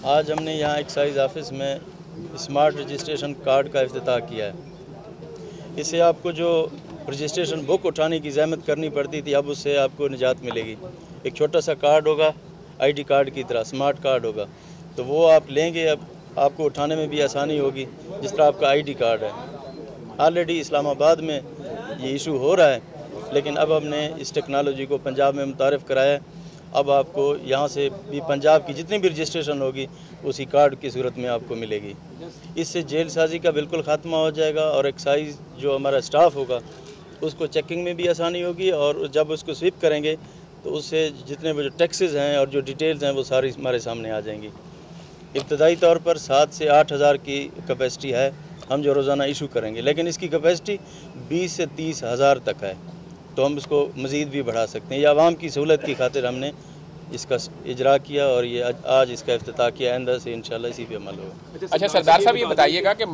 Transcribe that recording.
आज हमने यहाँ एक्साइज ऑफिस में स्मार्ट रजिस्ट्रेशन कार्ड का इफ्तिताह किया है। इससे आपको जो रजिस्ट्रेशन बुक उठाने की ज़हमत करनी पड़ती थी, अब उससे आपको निजात मिलेगी। एक छोटा सा कार्ड होगा, आईडी कार्ड की तरह स्मार्ट कार्ड होगा, तो वो आप लेंगे, अब आपको उठाने में भी आसानी होगी, जिस तरह आपका आईडी कार्ड है। ऑलरेडी इस्लामाबाद में ये इशू हो रहा है, लेकिन अब हमने इस टेक्नोलॉजी को पंजाब में मुतारिफ़ कराया है। अब आपको यहाँ से भी पंजाब की जितनी भी रजिस्ट्रेशन होगी उसी कार्ड की सूरत में आपको मिलेगी। इससे जेल साजी का बिल्कुल ख़त्मा हो जाएगा और एक्साइज जो हमारा स्टाफ होगा उसको चेकिंग में भी आसानी होगी, और जब उसको स्वीप करेंगे तो उससे जितने वो जो टैक्सेस हैं और जो डिटेल्स हैं वो सारी हमारे सामने आ जाएंगी। इब्तदाई तौर पर 7 से 8 हज़ार की कैपेसिटी है हम जो रोज़ाना इशू करेंगे, लेकिन इसकी कैपेसिटी 20 से 30 हज़ार तक है, तो हम इसको मज़ीद भी बढ़ा सकते हैं। ये आवाम की सहूलत की खातिर हमने इसका इजरा किया और ये आज इसका इफ्तिताह किया। आइंदा से इंशाल्लाह इसी पे अमल होगा। अच्छा सरदार साहब, ये बताइएगा कि